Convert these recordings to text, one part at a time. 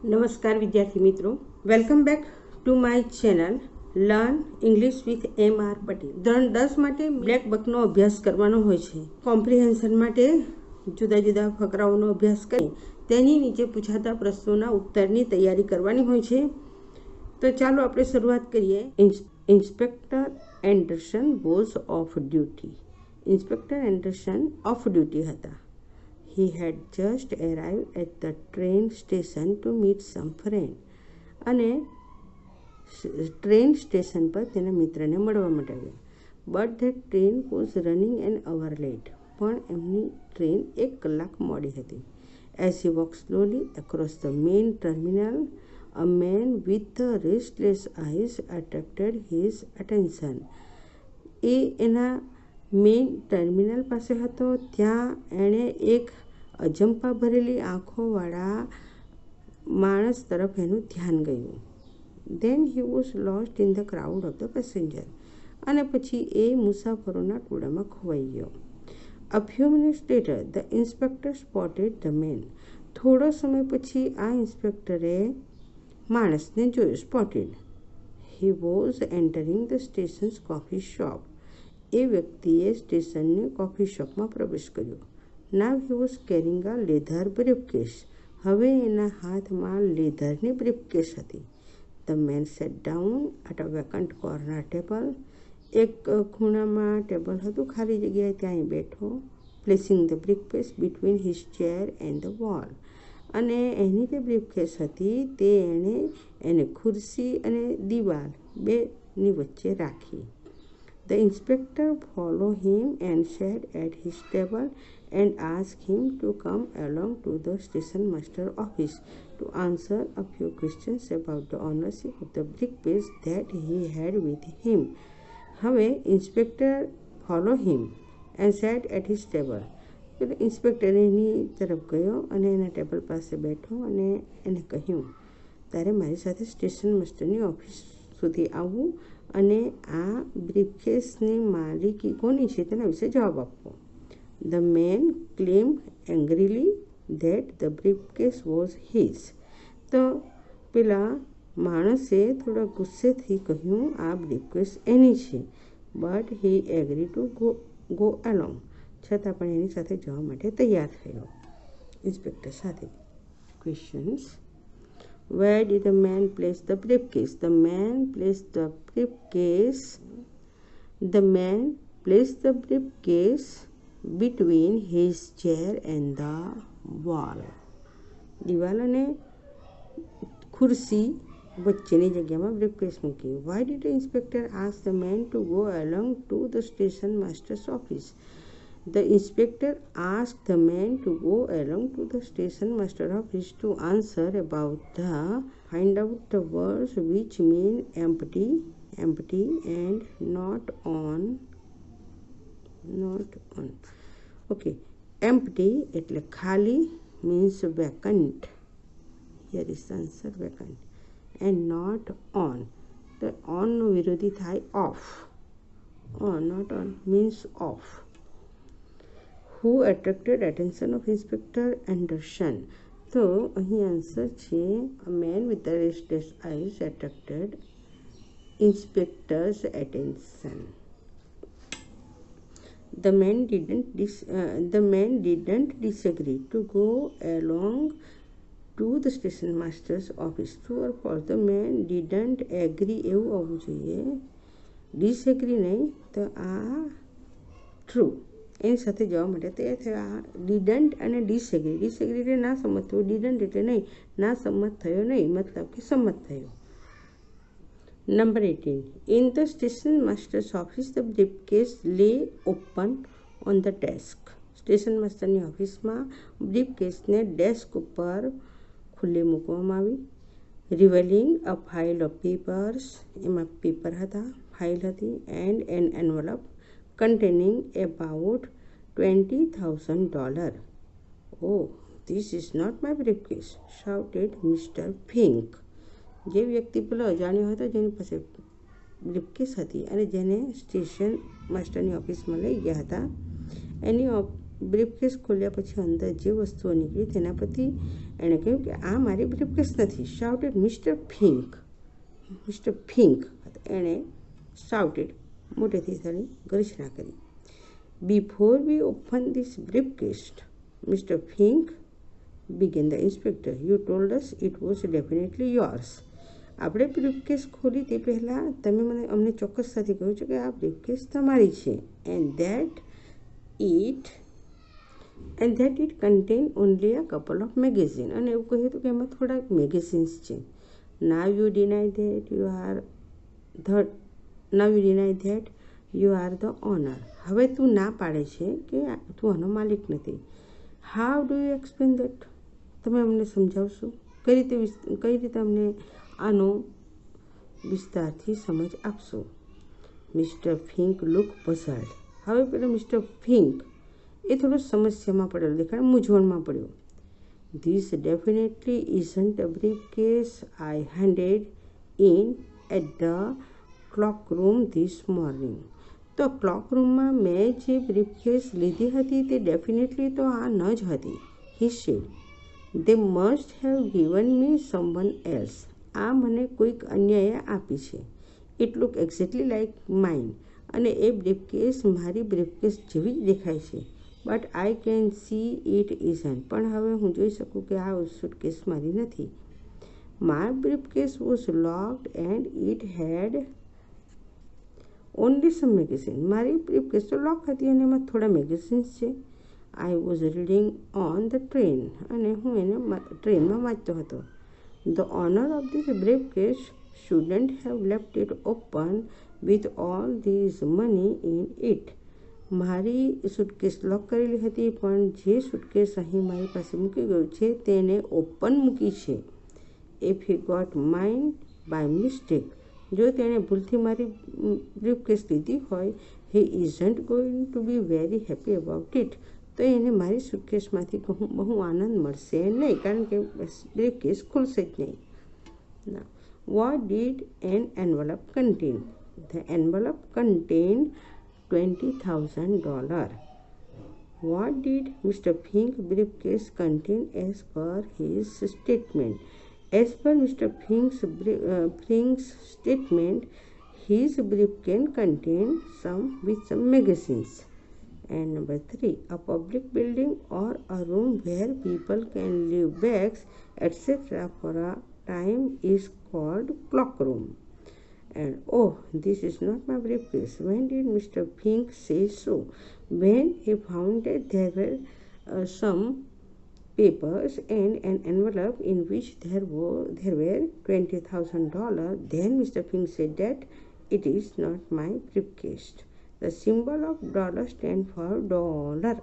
નમસ્કાર વિદ્યાર્થી મિત્રો, welcome back to my channel learn English with M R. Patel. ધોરણ 10 માટે બ્લેક બકનો અભ્યાસ કરવાનો હોય છે. કોમ્પ્રિહેન્શન માટે જુદા જુદા ફકરાઓનો અભ્યાસ કરી તેની નીચે પૂછાતા પ્રશ્નોના ઉત્તરની તૈયારી કરવાની હોય છે. તો ચાલો આપણે શરૂઆત કરીએ. Inspector Anderson was of duty. Inspector Anderson of duty હતા. He had just arrived at the train station to meet some friend. અને ટ્રેન સ્ટેશન પર તેના મિત્રને મળવા માટે આવ્યા. But that train was running an hour late. પણ એમની ટ્રેન 1 કલાક મોડી હતી. As he walked slowly across the main terminal, a man with restless eyes attracted his attention. એ એના મેઇન ટર્મિનલ પાસે હતો. ત્યાં એણે એક અજંપા ભરેલી આંખોવાળા માણસ તરફ એનું ધ્યાન ગયું. Then he was lost in the crowd of the passenger. અને પછી એ મુસાફરોના ટોળામાં ખોવાઈ ગયો. A few minutes later the inspector spotted the man. થોડો સમય પછી આ ઇન્સ્પેક્ટરે માણસને જોયું. Spotted. He was entering the station's coffee shop. એ વ્યક્તિએ સ્ટેશનની કોફી શોપમાં પ્રવેશ કર્યો. Now he was carrying a leather briefcase. હવે એના હાથમાં લેધરની બ્રીફકેસ હતી. The man sat down at a vacant corner table. એક ખૂણામાં ટેબલ હતું, ખાલી જગ્યાએ ત્યાં બેઠો. Placing the briefcase between his chair and the wall. અને એની જે બ્રીફકેસ હતી તે એને ખુરશી અને દિવાલ બેની વચ્ચે રાખી. The inspector followed him and sat at his table and asked him to come along to the station master office to answer a few questions about the ownership of the briefcase that he had with him. હવે inspector follow him and set at his table. એટલે inspector એની તરફ ગયો અને એના table પાસે બેઠો અને એને કહ્યું, તારે મારી સાથે સ્ટેશન માસ્ટરની ઓફિસ સુધી આવવું અને આ બ્રીફકેસની માલિકી કોની છે તેના વિશે જવાબ આપવો. The man claimed angrily that the briefcase was his. તો પેલા માણસે થોડા ગુસ્સેથી કહ્યું આ બ્રીફકેસ એની છે. But he agri to go along. છતાં પણ એની સાથે જવા માટે તૈયાર થયો ઇન્સ્પેક્ટર સાથે. Questions. Where did the man place the briefcase? The man placed the briefcase. The man placed the briefcase between his chair and the wall. દિવાલ અને ખુરશી વચ્ચેની જગ્યામાં બ્રીફકેસ મૂકી. Why did the inspector ask the man to go along to the station master's office? The inspector asked the man to go along to the station master office to find out the words which mean empty and not on. Okay, empty એટલે ખાલી means vacant. Here is the answer, vacant. And not on. The on નો વિરોધી થાય off. On, not on means off. Who attracted attention of Inspector Anderson? તો અહીં answer છે a man with the restless eyes attracted inspector's attention. The man didn't disagree to go along to the station master's office. True or false? The man didn't agree એવું આવવું જોઈએ. Disagree નહીં, તો આ true. એની સાથે જવા માટે તૈયાર થયો. આ ડિડન્ટ અને ડિસએગ્રી. ડિસએગ્રી એટલે ના સંમત થયો, ડિડન્ટ એટલે નહીં, ના સંમત થયો નહીં, મતલબ કે સંમત થયો. Number 18. In the station master's office the briefcase lay open on the desk. Station માસ્ટરની ઓફિસમાં બ્રીફકેસને ડેસ્ક ઉપર ખુલ્લે મૂકવામાં આવી. Revealing a file of papers. એમાં પેપર હતા, ફાઇલ હતી. And an envelope containing about $20,000. Oh, this is not my briefcase, shouted Mr. Fink. જે વ્યક્તિ પેલો અજાણ્યો હતો જેની પાસે બ્રીફકેસ હતી અને જેને સ્ટેશન માસ્ટરની ઓફિસમાં લઈ ગયા હતા, એની બ્રીફકેસ ખોલ્યા પછી અંદર જે વસ્તુઓ નીકળી તેના પરથી એણે કહ્યું કે આ મારી બ્રીફકેસ નથી. Shouted mister Fink. Mister Fink એણે શાઉટેડ મોટેથી તેની ગર્જના કરી. Before we open this briefcase mister Fink began the inspector. You told us it was definitely yours. આપણે બ્રીફકેસ ખોલી તે પહેલાં તમે અમને ચોક્કસતાથી કહ્યું છે કે આ બ્રીફકેસ તમારી છે. And that it contain only a couple of magazine. અને એવું કહ્યું હતું કે એમાં થોડાક મેગેઝિન્સ છે. Now you deny that you are the owner. હવે તું ના પાડે છે કે તું આનો માલિક નથી. How do you explain that? તમે અમને સમજાવશો કઈ રીતે અમને આનો વિસ્તારથી સમજ આપશો? Mister Fink look puzzled. હવે પેલો મિસ્ટર ફિંક એ થોડો સમસ્યામાં પડેલો દેખાય, મૂંઝવણમાં પડ્યો. This definitely isn't a briefcase I handed in at the cloak room this morning. તો ક્લોક રૂમમાં મેં જે બ્રીફકેસ લીધી હતી તે ડેફિનેટલી તો આ ન જ હતી. He said, they must have given me someone else. આ મને કોઈક અન્યએ આપી છે. It look exactly like mine. અને એ બ્રીફકેસ મારી બ્રીફકેસ જેવી જ દેખાય છે. But I can see it isn't. પણ હવે હું જોઈ શકું કે આ સુટકેસ મારી નથી. My briefcase was locked and it had only some magazine. મારી બ્રીફકેસ તો લોક હતી અને એમાં થોડા મેગેઝિન્સ છે. I was reading on the train. અને હું એને ટ્રેનમાં વાંચતો હતો. The owner of this briefcase shouldn't have left it open with all this money in it. મારી સુટકેસ લોક કરેલી હતી પણ જે સુટકેસ અહીં મારી પાસે મૂકી ગયું છે તેને ઓપન મૂકી છે. If he got mine by mistake. જો તેણે ભૂલથી મારી બ્રીફકેસ લીધી હોય, he isn't going to be very happy about it. તો એને મારી સુટકેસમાંથી બહુ આનંદ મળશે નહીં, કારણ કે બ્રીફકેસ ખુલશે જ નહીં. What did an envelope contain? The envelope contained $20,000. What did mister Fink briefcase contain as per his statement? As per mister Fink's statement, his briefcase contained some magazines. And number 3, a public building or a room where people can leave bags, etc. for a time is called clock room. And oh, this is not my briefcase. When did Mr. Fink say so? When he found that there were some papers and an envelope in which there were $20,000, then Mr. Fink said that it is not my briefcase. The symbol of dollar stands for dollar.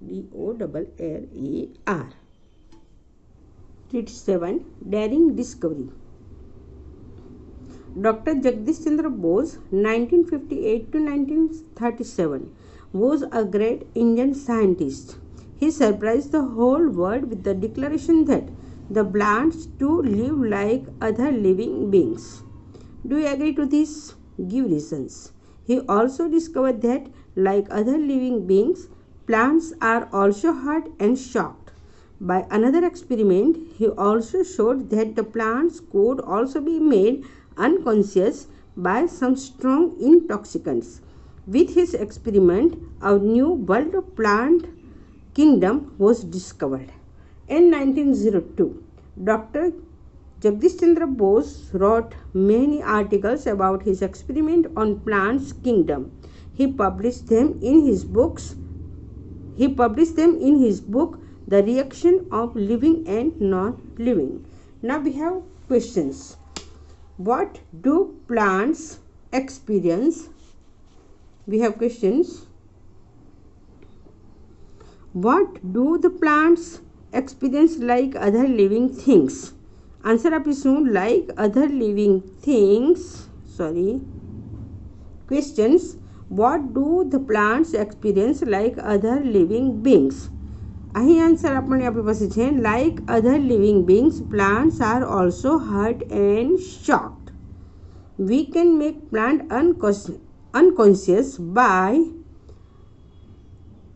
DOLLAR. 37. Daring Discovery. Dr. Jagdish Chandra Bose, 1958 to 1937, was a great Indian scientist. He surprised the whole world with the declaration that the plants too live like other living beings. Do you agree to this? Give reasons. He also discovered that, like other living beings, plants are also hurt and shocked. By another experiment, he also showed that the plants could also be made unconscious by some strong intoxicants. With his experiment, a new world of plant kingdom was discovered. In 1902, Dr. Jagdish Chandra Bose wrote many articles about his experiment on plants kingdom. He published them in his book, The Reaction of Living and Non-Living. Now we have questions. What do plants experience? We have questions. What do the plants experience like other living things? Answer આપીશું like other living things. Questions. What do the plants experience like other living beings? અહીં answer આપણને આપણી પાસે છે like other living beings plants are also hurt and shocked. We can make plant unconscious by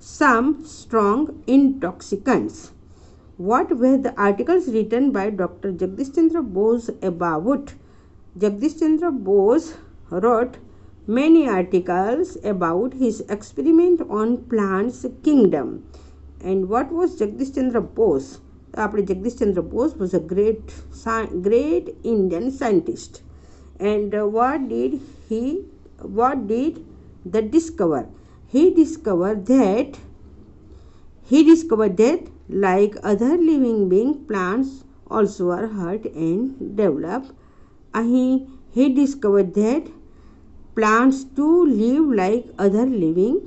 some strong intoxicants. What were the articles written by Dr. Jagdish Chandra Bose about? Jagdish Chandra Bose wrote many articles about his experiment on plants kingdom. And what was Jagdish Chandra Bose? Jagdish Chandra Bose was a great Indian scientist. And what did the discover? He discovered that like other living beings, plants also are hurt and develop. He discovered that plants too live like other living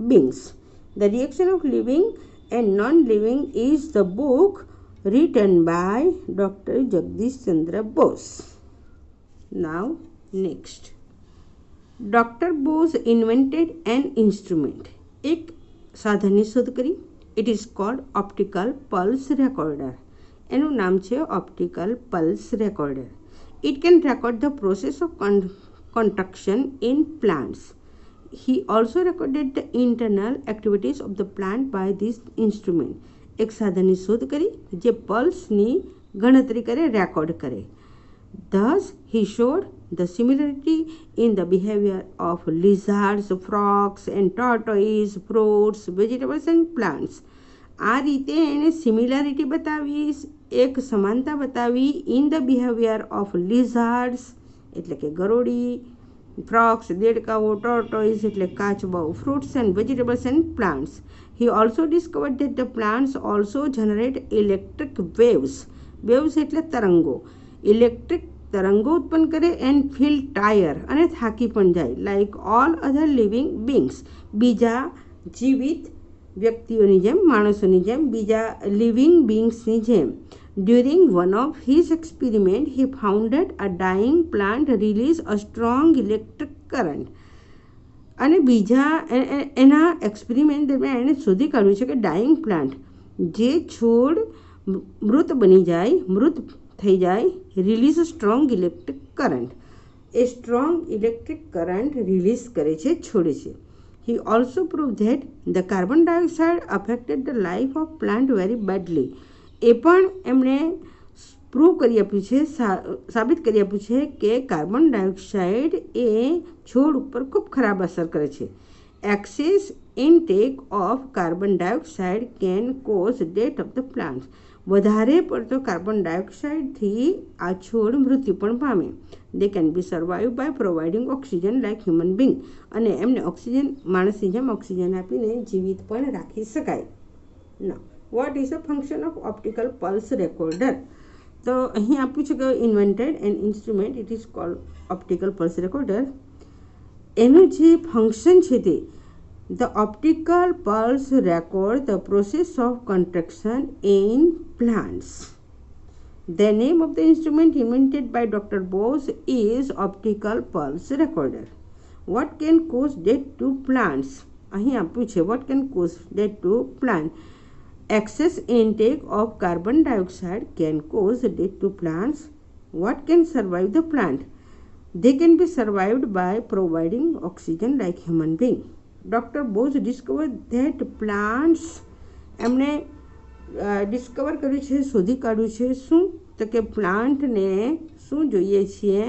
beings. The Reaction of Living and Non-Living is the book written by Dr. Jagdish Chandra Bose. Now, next. Dr. Bose invented an instrument. एक સાધનની શોધ કરી. It is called optical pulse recorder. એનું નામ છે optical pulse recorder. It can record the process of contraction in plants. He also recorded the internal activities of the plant by this instrument. એક સાધનની શોધ કરી જે પલ્સની ગણતરી કરે, રેકોર્ડ કરે. Thus, he showed the similarity in the behavior of lizards, frogs and tortoises, fruits, vegetables and plants. આ રીતે એણે સિમિલારિટી બતાવી, એક સમાનતા બતાવી in the behaviour of lizards એટલે કે ગરોળી, ફ્રોગ્સ દેડકાઓ, ટોર્ટોઇઝ એટલે કાચબાઓ, fruits and vegetables and plants. He also discovered that the plants also generate electric waves. Waves એટલે તરંગો. ઇલેક્ટ્રિક તરંગો ઉત્પન્ન કરે એન્ડ ફીલ ટાયર અને થાકી પણ જાય લાઇક ઓલ અધર લિવિંગ બિંગ્સ. બીજા જીવિત વ્યક્તિઓની જેમ, માણસોની જેમ, બીજા લિવિંગ બિંગ્સની જેમ. During one of his experiment he founded a dying plant release a strong electric current. અને બીજા એના એક્સપેરિમેન્ટ દરમિયાન એણે શોધી કાઢ્યું છે કે ડાઇંગ પ્લાન્ટ જે છોડ મૃત થઈ જાય, release a strong electric current. A strong electric current release કરે છે, છોડે છે. He also proved that the carbon dioxide affected the life of plant very badly. એ પણ એમણે પ્રૂવ કરી આપ્યું છે, સાબિત કરી આપ્યું છે કે કાર્બન ડાયોક્સાઇડ એ છોડ ઉપર ખૂબ ખરાબ અસર કરે છે. Excess intake of carbon dioxide can cause death of the plants. વધારે પડતો કાર્બન ડાયોક્સાઇડથી આ છોડ મૃત્યુ પણ પામે. They can be survived by providing oxygen like human being. અને એમને ઓક્સિજન માણસની જેમ ઓક્સિજન આપીને જીવિત પણ રાખી શકાય. Now, what is the function of optical pulse recorder? તો અહીં આપ્યું છે કે invented an instrument, it is called optical pulse recorder. એનું જે ફંક્શન છે તે the optical pulse record the process of contraction in plants. The name of the instrument invented by Dr. Bose is optical pulse recorder. What can cause death to plants? અહીં આપ્યું છે what can cause death to plant. Excess intake of carbon dioxide can cause death to plants. What can survive the plant? They can be survived by providing oxygen like human being. Dr. Bose discovered that plants, એમણે discover કર્યું છે, શોધી કાઢ્યું છે શું? તો કે પ્લાન્ટને શું જોઈએ છીએ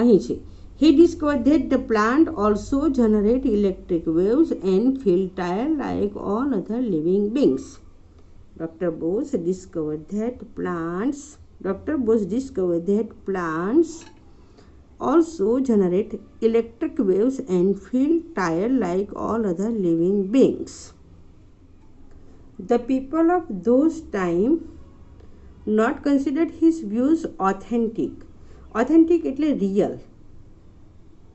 અહીં છે. He discovered that the plant also generate electric waves and feel tired like all other living beings. Dr. Bose discovered that plants also generate electric waves and feel tired like all other living beings. The people of those time not considered his views authentic. Authentic એટલે real.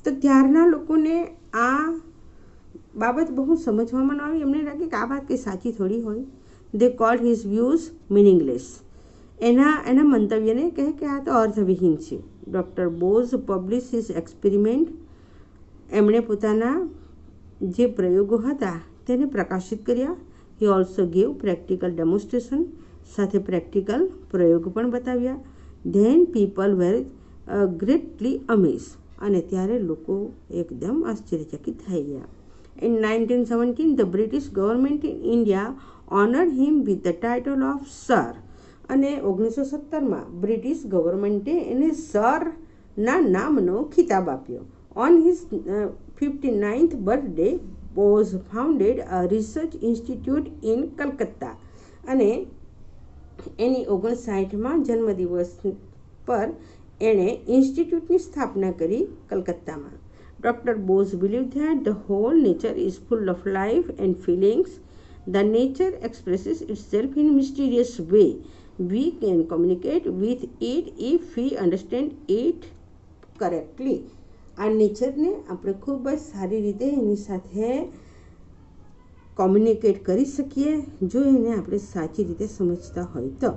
તો ત્યારના લોકોને આ બાબત બહુ સમજવામાં ન આવી. એમને લાગે કે આ વાત કંઈ સાચી થોડી હોય. They called his views meaningless. એના મંતવ્યને કહે કે આ તો અર્થવિહીન છે. Doctor Bose publish his experiment. એમણે પોતાના જે પ્રયોગો હતા તેને પ્રકાશિત કર્યા. He also gave practical demonstration. સાથે પ્રેક્ટિકલ પ્રયોગ પણ બતાવ્યા. Than people were greatly Amaze. અને ત્યારે લોકો એકદમ આશ્ચર્યચકિત થઈ ગયા. In 1917, the British government in India honored him with the title of Sir. અને 1917માં બ્રિટિશ ગવર્મેન્ટે એને સરના નામનો ખિતાબ આપ્યો. On his 59th birthday, Bose founded a research institute in Calcutta. અને એની 59મા જન્મદિવસ પર એણે ઇન્સ્ટિટ્યૂટની સ્થાપના કરી કલકત્તામાં. Dr. Bose believed that the whole nature is full of life and feelings. The nature expresses itself in a mysterious way. We can communicate with it if we understand it correctly. આ નેચરને આપણે ખૂબ જ સારી રીતે એની સાથે communicate કરી શકીએ જો એને આપણે સાચી રીતે સમજતા હોય તો.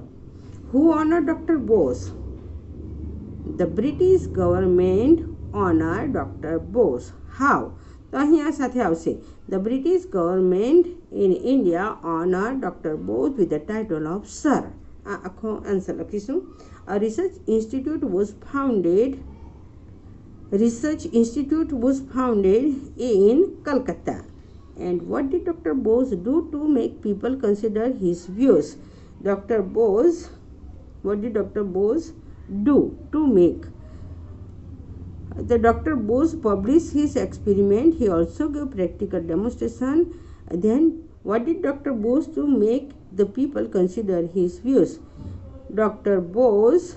Who honored Dr. Bose? The British government honored Dr. Bose. How? તો અહીંયા સાથે આવશે The British government in India honored Dr. Bose with the title of Sir. આ આખો આન્સર લખીશું. A research institute was founded in Calcutta. And what did Dr. Bose do to make people consider his views? What did Dr. Bose do to make? Dr. Bose published his experiment. He also gave practical demonstration. Then what did Dr. Bose do to make the people consider his views? Dr. Bose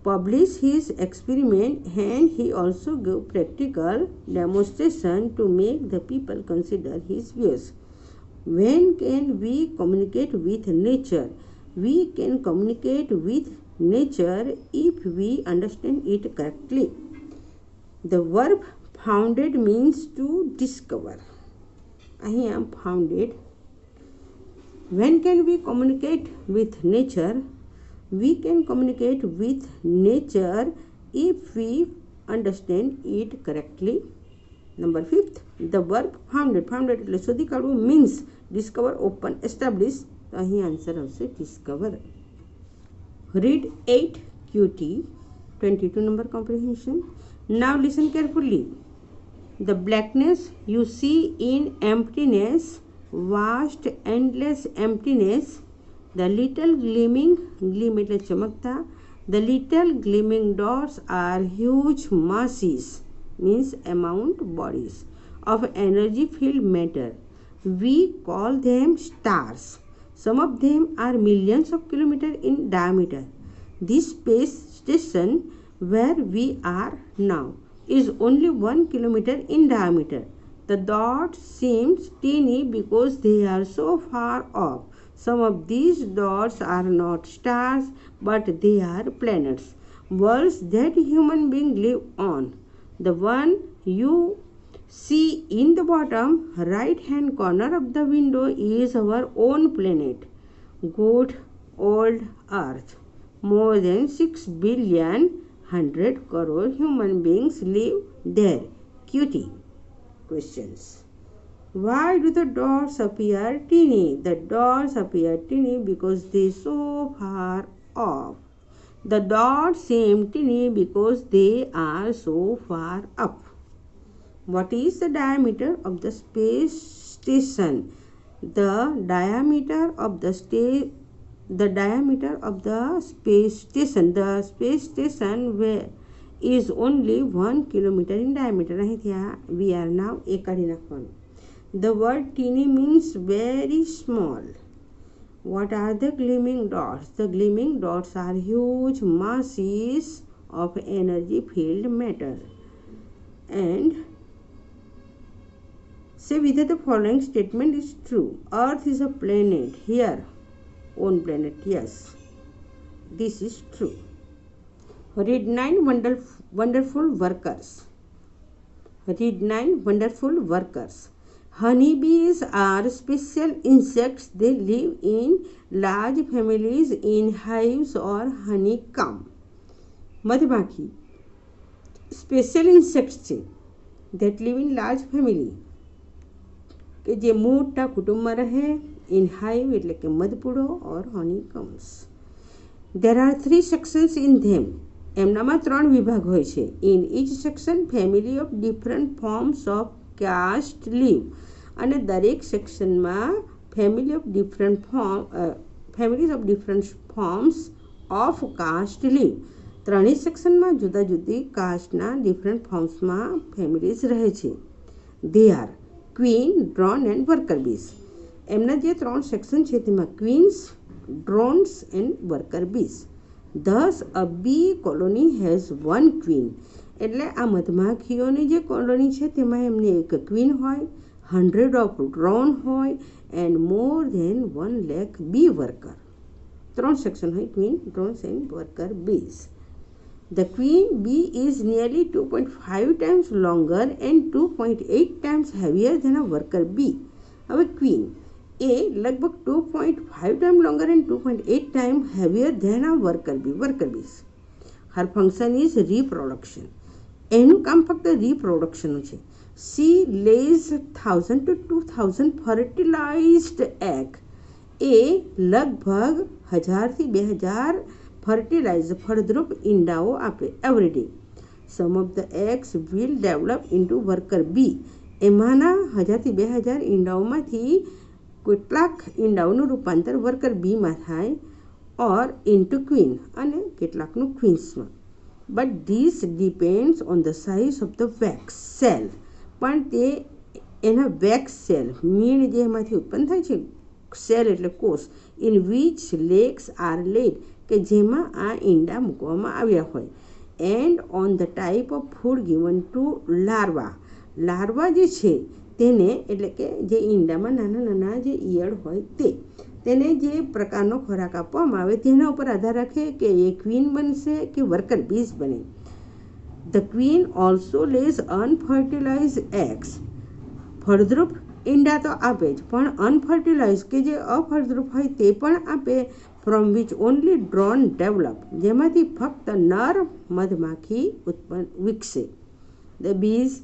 published his experiment and he also gave practical demonstration to make the people consider his views. When can we communicate with nature? We can communicate with nature if we understand it correctly. The verb founded means to discover. અહીંયા founded. When can we communicate with nature? We can communicate with nature if we understand it correctly. Number 5th, the verb founded એટલે શોધી કાઢવું means discover, open, establish. તો અહીં answer આવશે discover. Read 8 QT 22 number comprehension. Now listen carefully. The blackness you see in emptiness, vast endless emptiness, the little gleam એટલે ચમકતા, the little gleaming dots are huge masses means amount bodies of energy filled matter. We call them stars. Some of them are millions of kilometers in diameter. This space station where we are now is only 1 kilometer in diameter. The dots seem teeny because they are so far off. Some of these dots are not stars, but they are planets, worlds that human beings live on. The one you see in the bottom right-hand corner of the window is our own planet, good old Earth. More than 6,100 crore human beings live there. Cutie. Questions. Why do the dots appear teeny? The dots appear teeny because they are so far off. The dots seem teeny because they are so far up. What is the diameter of the space station? The diameter of the space station where is only 1 kilometer in diameter. We are now a કાઢી નાખવાનું. The word teeny means very small. What are the gleaming dots? The gleaming dots are huge masses of energy filled matter. And say whether the following statement is true. Earth is a planet. Here, own planet. Yes, this is true. Read 9 wonderful workers. Read 9 wonderful workers. Honeybees are special insects. They live in large families in hives or honeycomb. મધમાખી special insects છે that live in large family કે જે મોટા કુટુંબમાં રહે. in hive એટલે કે મધપૂડો or honeycombs. There are 3 sections in them. એમનામાં 3 વિભાગ હોય છે. In each section family of different forms of caste live. અને દરેક સેક્શનમાં families of different forms of caste live. ત્રણેય સેક્શનમાં જુદા જુદી કાસ્ટના ડિફરન્ટ ફોર્મ્સમાં ફેમિલીઝ રહે છે. They are queen, drone and worker bees. એમના જે 3 સેક્શન છે તેમાં queens, drones and worker bees. Thus a bee colony has 1 queen. એટલે આ મધમાખીઓની જે કોલોની છે તેમાં એમને એક ક્વીન હોય, 100 ઓફ ડ્રોન હોય and more than 1 lakh bee worker. 3 section હોય, queen, drones and worker bees. The queen bee is nearly 2.5 times longer and 2.8 times heavier than a worker bee. હવે ક્વીન એ લગભગ 2.5 times longer and 2.8 times heavier than a worker bees. Her function is reproduction. એનું કામ ફક્ત રિપ્રોડક્શનનું છે. She lays 1000 to 2000 fertilized egg. એ લગભગ 1000 થી 2000 fertilise ફળદ્રુપ ઈંડાઓ આપે every day. Some of the eggs will develop into worker bee. એમાંના 1000 થી 2000 ઈંડાઓમાંથી કેટલાક ઈંડાઓનું રૂપાંતર વર્કર બીમાં થાય ઓર ઇન્ટુ ક્વીન અને કેટલાકનું ક્વીન્સમાં. But this depends on the size of the wax cell. પણ તે એના વેક્સ સેલ, મીણ જે એમાંથી ઉત્પન્ન થાય છે, સેલ એટલે કોષ, in which eggs are laid, કે જેમાં આ ઈંડા મૂકવામાં આવ્યા હોય. And on the type of food given to larva. Larva જે છે તેને, એટલે કે જે ઈંડામાં નાના નાના જે ઈયળ હોય તેને જે પ્રકારનો ખોરાક આપવામાં આવે તેના ઉપર આધાર રાખે કે એ ક્વીન બનશે કે વર્કર બીઝ બને. The queen also lays unfertilised eggs. ફળદ્રુપ ઈંડા તો આપે જ, પણ અનફર્ટિલાઇઝ કે જે અફળદ્રુપ હોય તે પણ આપે. From which only drone develop, જેમાંથી ફક્ત નર મધમાખી વિકસે. The bees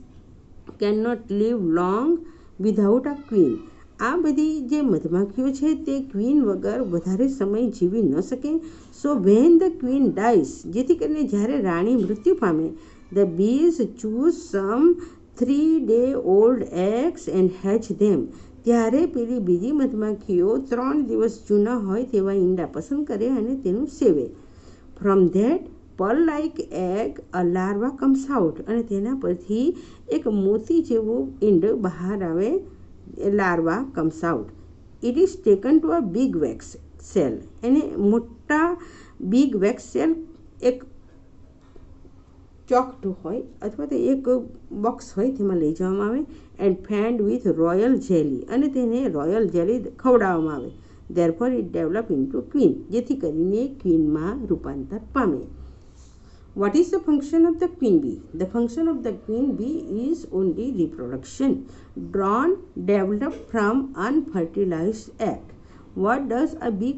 can not live long without a queen. આ બધી જે મધમાખીઓ છે તે ક્વીન વગર વધારે સમય જીવી ન શકે. So when the queen dies, જેથી કરીને જ્યારે રાણી મૃત્યુ પામે, the bees choose some 3-day-old eggs and hatch them. ત્યારે પેલી બીજી મધમાખીઓ 3 દિવસ જૂના હોય તેવા ઈંડા પસંદ કરે અને તેનું સેવે. From that pearl like egg a larva comes out. અને તેના પરથી એક મોતી જેવું ઈંડ બહાર આવે, larva comes out. It is taken to a big wax cell. એને મોટા બિગ વેક્સ સેલ, એક ચોકઠું હોય અથવા તો એક બોક્સ હોય તેમાં લઈ જવામાં આવે. And ફેન્ડ with royal jelly. અને તેને રોયલ જેલી ખવડાવવામાં આવે. Therefore it develop into queen. જેથી કરીને ક્વીનમાં રૂપાંતર પામે. What is the function of the queen bee? The function of the queen bee is only reproduction. Drone developed from unfertilized egg. What does a bee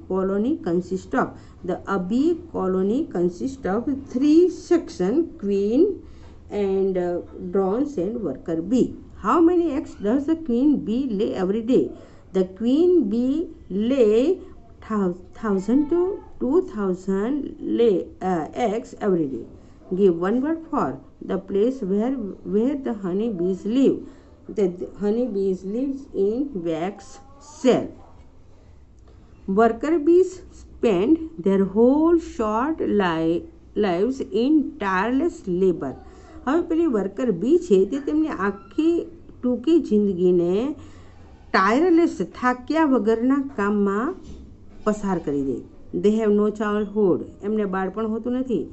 colony consist of? A bee colony consists of 3 sections: queen and drones and worker bee. How many eggs does the queen bee lay every day? The queen bee lay 1000 to 2000 eggs every day. Give one word for the place where the honey bees live. The honey bees lives in wax cell. Worker bees spend their whole short lives in tireless labor. હવે પેલી worker બી છે તે તેમની આખી ટૂંકી જિંદગીને ટાયરલેસ, થાક્યા વગરના કામમાં પસાર કરી દે. They have no childhood. એમને બાળપણ હોતું નથી.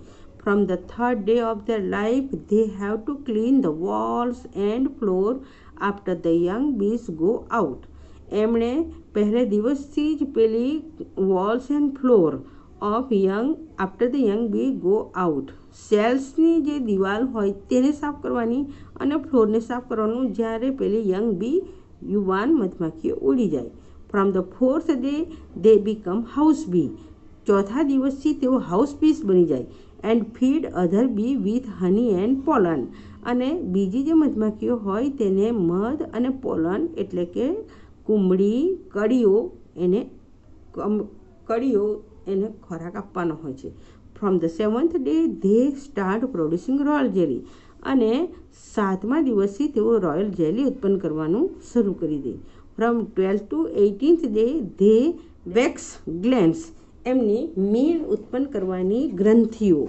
From the 3rd day of their life they have to clean the walls and floor after the young bees go out. એમણે પહેલે દિવસથી જ પેલી walls and floor of after the young bee go out, સેલ્સની જે દિવાલ હોય તેને સાફ કરવાની અને ફ્લોરને સાફ કરવાનું જ્યારે પેલી યંગ બી, યુવાન મધમાખીઓ ઉડી જાય. From the 4th day they become house bee. ચોથા દિવસથી તેઓ હાઉસ બીસ બની જાય. And feed other bee with honey and pollen. અને બીજી જે મધમાખીઓ હોય તેને મધ અને પોલન એટલે કે કુંબળી, કળીઓ એને ખોરાક આપવાનો હોય છે. From the 7th day they start producing royal jelly, અને 7મા દિવસથી તેઓ રોયલ જેલી ઉત્પન્ન કરવાનું શરૂ કરી દે. From 12th to 18th day they wax glands, એમની મીણ ઉત્પન્ન કરવાની ગ્રંથિઓ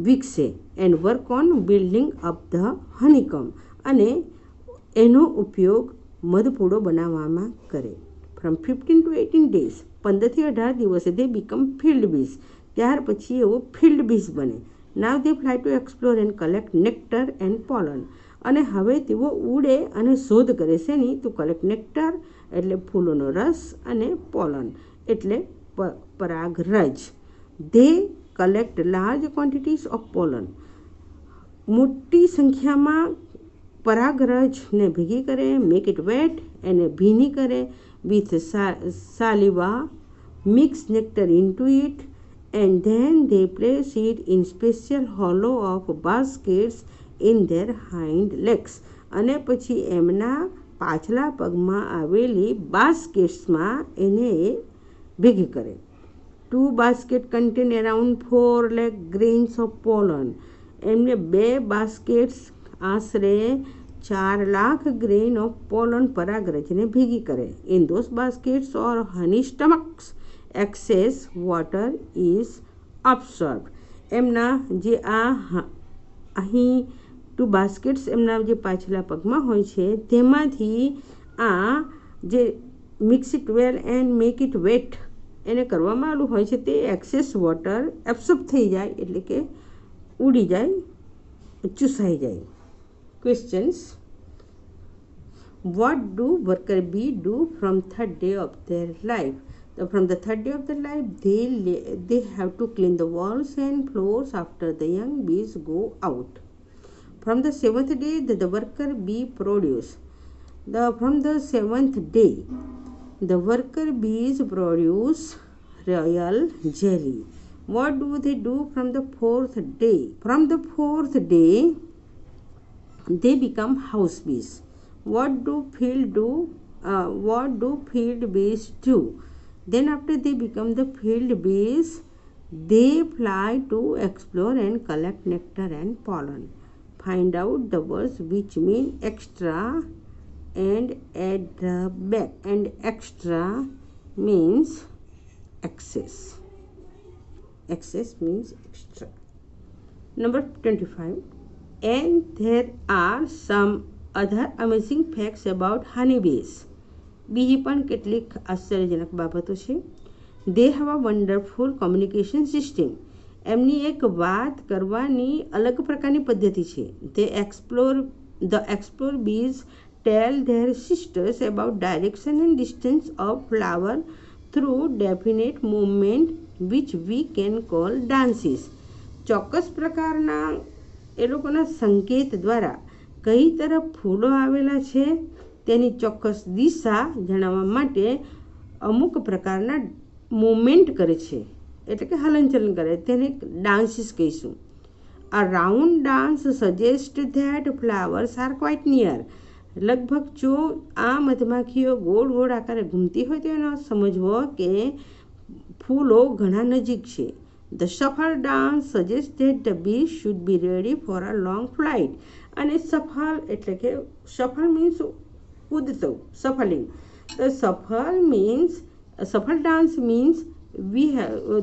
વિકસે. And work on building up the honeycomb, અને એનો ઉપયોગ મધપૂડો બનાવવામાં કરે. ફ્રોમ 15 to 18 ડેઝ, 15થી 18 દિવસે દે બીકમ ફિલ્ડ બીઝ, ત્યાર પછી એવો ફિલ્ડ બીઝ બને. Now they fly to explore and collect nectar and pollen, અને હવે તેઓ ઉડે અને શોધ કરે છે નહીં તો કલેક્ટ નેક્ટર એટલે ફૂલોનો રસ, અને પોલન એટલે પરાગરજ. They collect large quantities of pollen, મોટી સંખ્યામાં પરાગરજને ભેગી કરે. મેક ઇટ વેટ, એને ભીની કરે. With saliva mix nectar into it, and then they place it in special hollow of baskets in their hind legs, અને પછી એમના પાછલા પગમાં આવેલી બાસ્કેટ્સમાં એને ભેગી કરે. 2 baskets contain around 4 lakh grains of pollen, એમને 2 baskets આશરે 4 લાખ ગ્રેન ઓફ પોલન પરાગરજને ભેગી કરે. In those baskets or honey stomachs excess water is absorbed, એમના જે અહીં 2 baskets એમના જે પાછલા પગમાં હોય છે તેમાંથી આ જે mix it well and make it wet એને કરવામાં આવેલું હોય છે તે એક્સેસ વોટર એબ્સોર્બ થઈ જાય, એટલે કે ઉડી જાય, ચૂસાઈ જાય. Questions. What do worker bee do from 3rd day of their life? From the 3rd day of their life, they have to clean the walls and floors after the young bees go out. From the 7th day, the worker bee produce. From the 7th day, the worker bees produce royal jelly. What do they do from the 4th day? From the 4th day, they become house bees. What do field bees do? Then after they become the field bees, they fly to explore and collect nectar and pollen. Find out the words which mean extra and add the back. And extra means excess. Excess means extra. Number 25. And there are some other amazing facts about honeybees. બીજી પણ કેટલીક આશ્ચર્યજનક બાબતો છે. They have a wonderful communication system, એમની એક વાત કરવાની અલગ પ્રકારની પદ્ધતિ છે. The explore bees tell their sisters about direction and distance of flower through definite movement which we can call dances. ચોક્કસ પ્રકારના એ લોકોના સંકેત દ્વારા કઈ તરફ ફૂલો આવેલા છે તેની ચોક્કસ દિશા જણાવવા માટે અમુક પ્રકારના મૂવમેન્ટ કરે છે, એટલે કે હલનચલન કરે, તેને ડાન્સીસ કહીશું. અ round dance suggest that flowers are quite near. લગભગ જો આ મધમાખીઓ ગોળ ગોળ આકારે ઘૂમતી હોય તો એનો સમજવો કે ફૂલો ઘણા નજીક છે. The shuffle dance suggest that the bee should be ready for a long flight. અને સફલ એટલે કે સફળ મીન્સ કૂદતો, shuffling. The shuffle dance means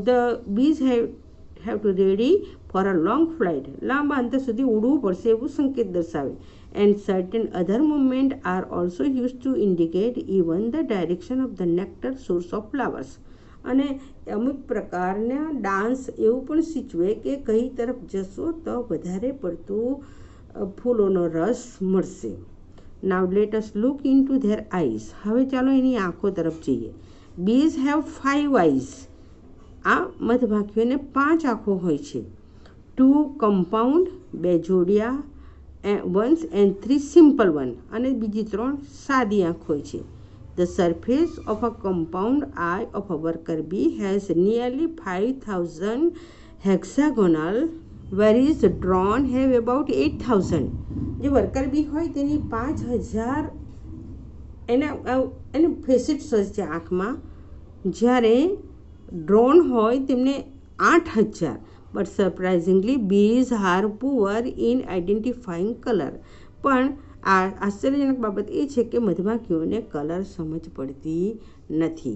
the bees have to ready for a long flight. લાંબા અંતર સુધી ઉડવું પડશે એવું સંકેત દર્શાવે. And certain other movements are also used to indicate even the direction of the nectar source of flowers. અને અમુક પ્રકારના ડાન્સ એવું પણ સૂચવે કે કઈ તરફ જશો તો વધારે પડતું ફૂલોનો રસ મળશે. Now let us look into their eyes. હવે ચાલો એની આંખો તરફ જઈએ. Bees have 5 eyes. આ મધમાખીઓને 5 આંખો હોય છે. 2 compound, 2 Jodiya, ones and 3 simple one, અને બીજી 3 સાદી આંખ હોય છે. The surface of a compound eye of a worker bee has nearly 5,000 hexagonal, whereas drone have about 8,000. જે વર્કર બી હોય તેની 5,000 એને ફેસેટ્સ હોય છે આંખમાં, જ્યારે ડ્રોન હોય તેમને 8,000, but surprisingly bees are poor in identifying color. પણ આશ્ચર્યજનક બાબત એ છે કે મધમાખીઓને કલર સમજ પડતી નથી.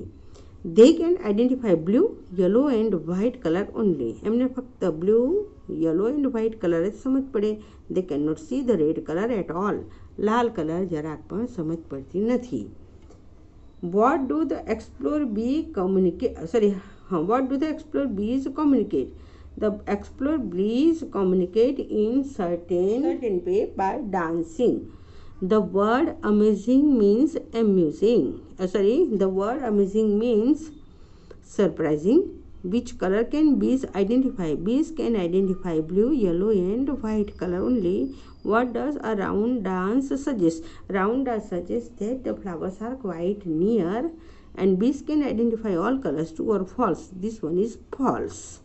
They can identify blue, yellow and white color only. એમને ફક્ત blue, yellow and white color જ સમજ પડે. They cannot see the red color at all. Lal colour જરાક પણ સમજ પડતી નથી. What do the explorer bee communicate? What do the explorer bees communicate? The explorer bees communicate in certain way by dancing. The word amazing means amusing. The word amazing means surprising. Which color can bees identify? Bees can identify blue, yellow and white color only. What does a round dance suggest? Round dance suggests that the flowers are quite near and bees can identify all colors. True or false? This one is false.